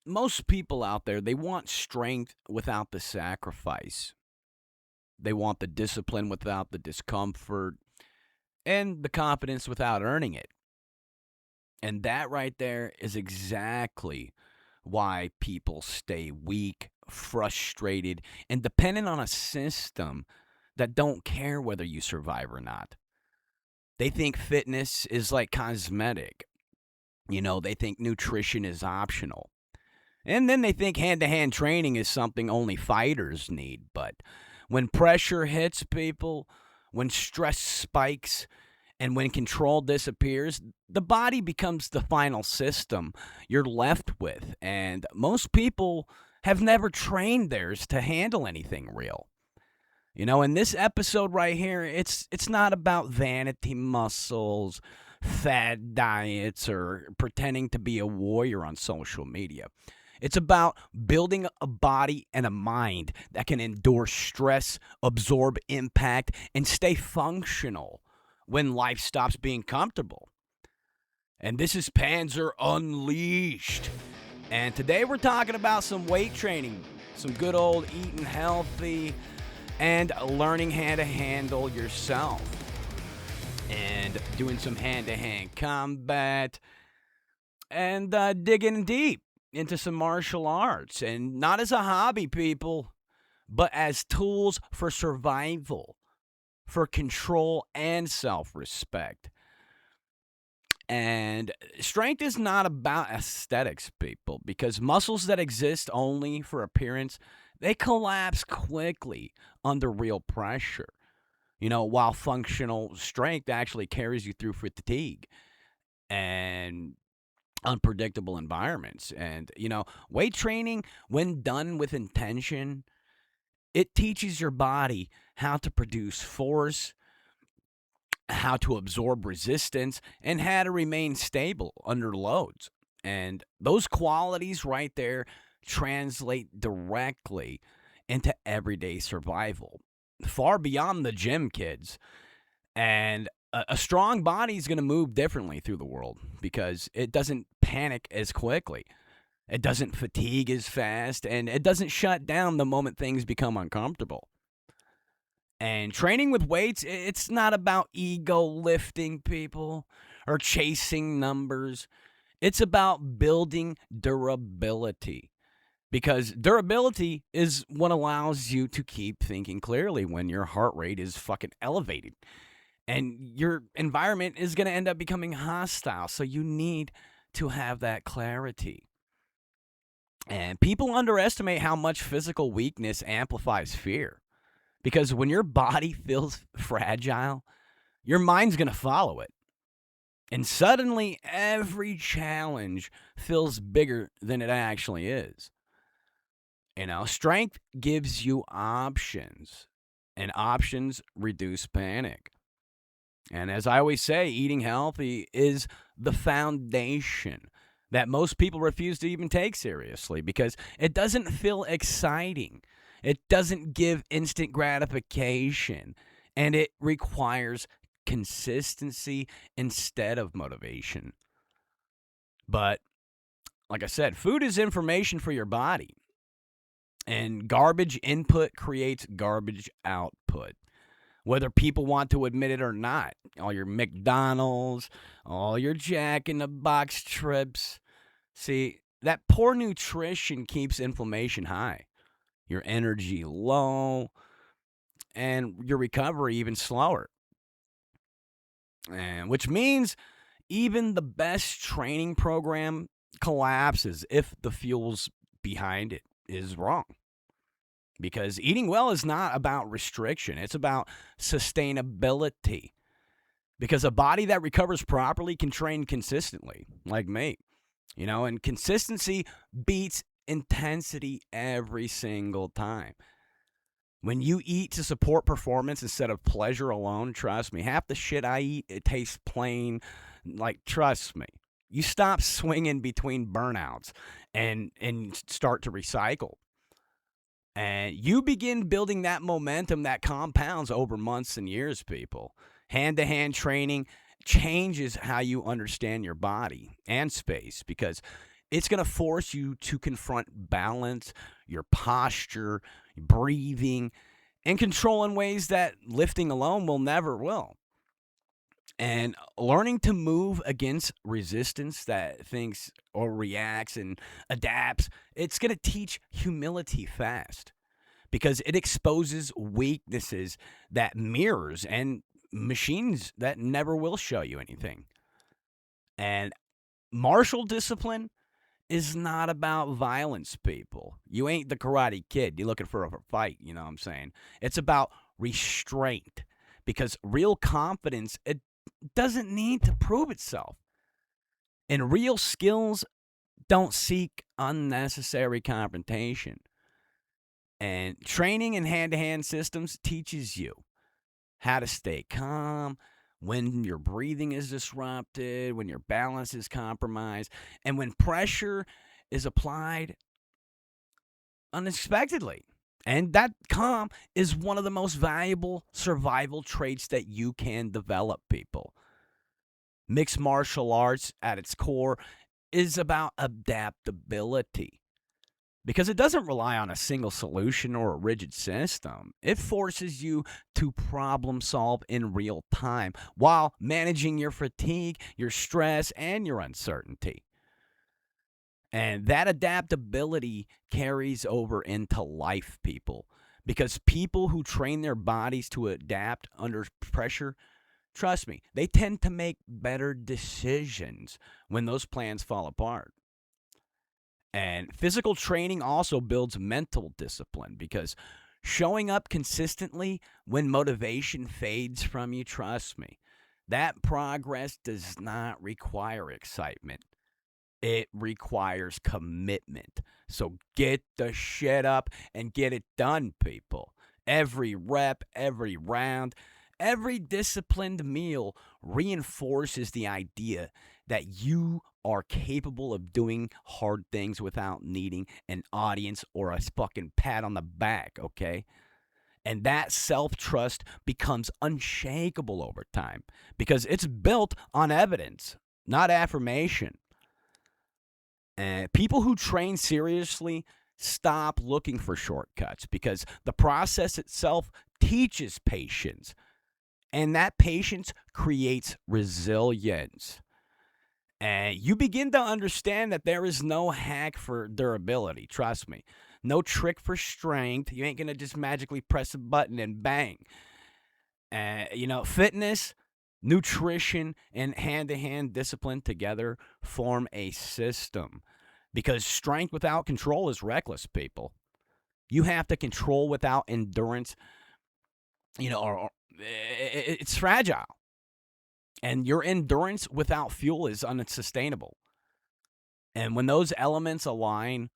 most people out there, they want strength without the sacrifice. They want the discipline without the discomfort and the confidence without earning it. And that right there is exactly why people stay weak, frustrated, and dependent on a system that don't care whether you survive or not. They think fitness is like cosmetic. They think nutrition is optional. And then they think hand-to-hand training is something only fighters need. But when pressure hits people, when stress spikes, and when control disappears, the body becomes the final system you're left with. And most people have never trained theirs to handle anything real. In this episode right here, it's not about vanity muscles, fad diets, or pretending to be a warrior on social media. It's about building a body and a mind that can endure stress, absorb impact, and stay functional when life stops being comfortable. And this is Panzer Unleashed. And today we're talking about some weight training, some good old eating healthy, and learning how to handle yourself. And doing some hand-to-hand combat, and digging deep into some martial arts. And not as a hobby, people, but as tools for survival, for control and self-respect. And strength is not about aesthetics, people, because muscles that exist only for appearance, they collapse quickly under real pressure. While functional strength actually carries you through fatigue and unpredictable environments. And, weight training, when done with intention, it teaches your body how to produce force, how to absorb resistance, and how to remain stable under loads. And those qualities right there translate directly into everyday survival, far beyond the gym, kids. And a strong body is going to move differently through the world because it doesn't panic as quickly. It doesn't fatigue as fast, and it doesn't shut down the moment things become uncomfortable. And training with weights, it's not about ego lifting, people, or chasing numbers. It's about building durability. Because durability is what allows you to keep thinking clearly when your heart rate is fucking elevated. And your environment is going to end up becoming hostile. So you need to have that clarity. And people underestimate how much physical weakness amplifies fear. Because when your body feels fragile, your mind's going to follow it. And suddenly, every challenge feels bigger than it actually is. Strength gives you options, and options reduce panic. And as I always say, eating healthy is the foundation that most people refuse to even take seriously because it doesn't feel exciting. It doesn't give instant gratification, and it requires consistency instead of motivation. But like I said, food is information for your body. And garbage input creates garbage output, whether people want to admit it or not. All your McDonald's, all your Jack in the Box trips. See, that poor nutrition keeps inflammation high, your energy low, and your recovery even slower. And which means even the best training program collapses if the fuels behind it is wrong. Because eating well is not about restriction. It's about sustainability. Because a body that recovers properly can train consistently, like me. And consistency beats intensity every single time. When you eat to support performance instead of pleasure alone, trust me, half the shit I eat, it tastes plain. Trust me. You stop swinging between burnouts and start to recycle. And you begin building that momentum that compounds over months and years, people. Hand-to-hand training changes how you understand your body and space because It's going to force you to confront balance, your posture, breathing, and control in ways that lifting alone will. And learning to move against resistance that thinks or reacts and adapts, it's going to teach humility fast because it exposes weaknesses that mirrors and machines that never will show you anything. And martial discipline is not about violence, people. You ain't the Karate Kid. You're looking for a fight, you know what I'm saying? It's about restraint because real confidence, it doesn't need to prove itself. And real skills don't seek unnecessary confrontation. And training in hand-to-hand systems teaches you how to stay calm when your breathing is disrupted, when your balance is compromised, and when pressure is applied unexpectedly. And that calm is one of the most valuable survival traits that you can develop, people. Mixed martial arts at its core is about adaptability because it doesn't rely on a single solution or a rigid system. It forces you to problem solve in real time while managing your fatigue, your stress, and your uncertainty. And that adaptability carries over into life, people, because people who train their bodies to adapt under pressure, trust me, they tend to make better decisions when those plans fall apart. And physical training also builds mental discipline because showing up consistently when motivation fades from you, trust me, that progress does not require excitement. It requires commitment. So get the shit up and get it done, people. Every rep, every round, every disciplined meal reinforces the idea that you are capable of doing hard things without needing an audience or a fucking pat on the back, okay? And that self trust becomes unshakable over time because it's built on evidence, not affirmation. And people who train seriously stop looking for shortcuts because the process itself teaches patience, and that patience creates resilience. And you begin to understand that there is no hack for durability. Trust me. No trick for strength. You ain't going to just magically press a button and bang. Fitness, nutrition, and hand to hand discipline together form a system because strength without control is reckless, people. You have to control without endurance, or it's fragile. And your endurance without fuel is unsustainable. And when those elements align,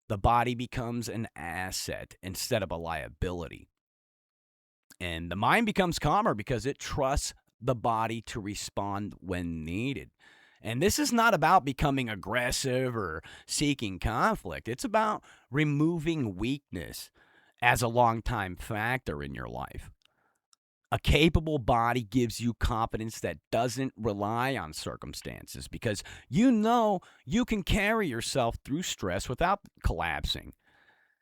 the body becomes an asset instead of a liability. And the mind becomes calmer because it trusts the body to respond when needed. And this is not about becoming aggressive or seeking conflict. It's about removing weakness as a long-time factor in your life. A capable body gives you confidence that doesn't rely on circumstances because you know you can carry yourself through stress without collapsing.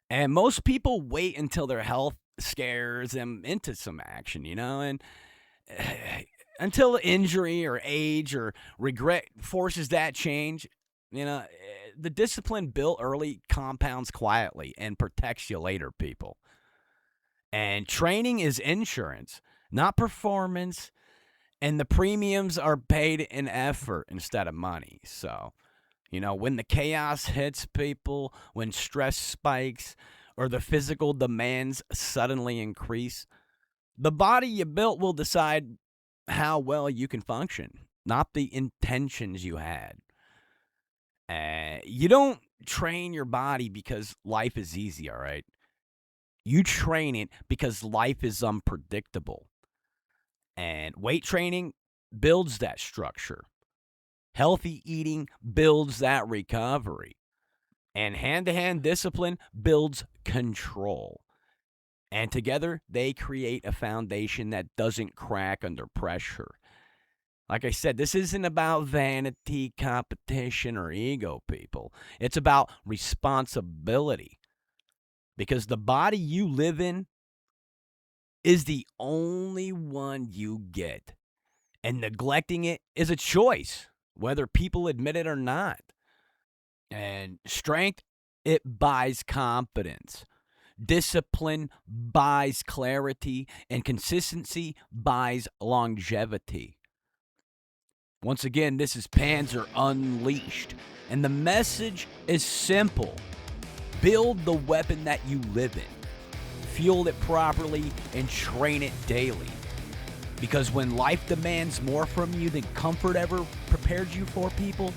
And most people wait until their health scares them into some action, and until injury or age or regret forces that change, the discipline built early compounds quietly and protects you later, people. And training is insurance, not performance. And the premiums are paid in effort instead of money. So, when the chaos hits people, when stress spikes, or the physical demands suddenly increase, the body you built will decide how well you can function, not the intentions you had. You don't train your body because life is easy, all right? You train it because life is unpredictable. And weight training builds that structure. Healthy eating builds that recovery. And hand-to-hand discipline builds control. And together, they create a foundation that doesn't crack under pressure. Like I said, this isn't about vanity, competition, or ego, people. It's about responsibility. Because the body you live in is the only one you get. And neglecting it is a choice, whether people admit it or not. And strength, it buys confidence. Discipline buys clarity. And consistency buys longevity. Once again, this is Panzer Unleashed. And the message is simple. Build the weapon that you live in. Fuel it properly and train it daily. Because when life demands more from you than comfort ever prepared you for, people,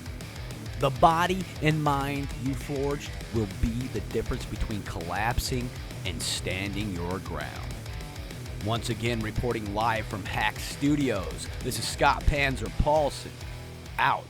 the body and mind you forged will be the difference between collapsing and standing your ground. Once again, reporting live from Hack Studios, this is Scott Panzer Paulson, out.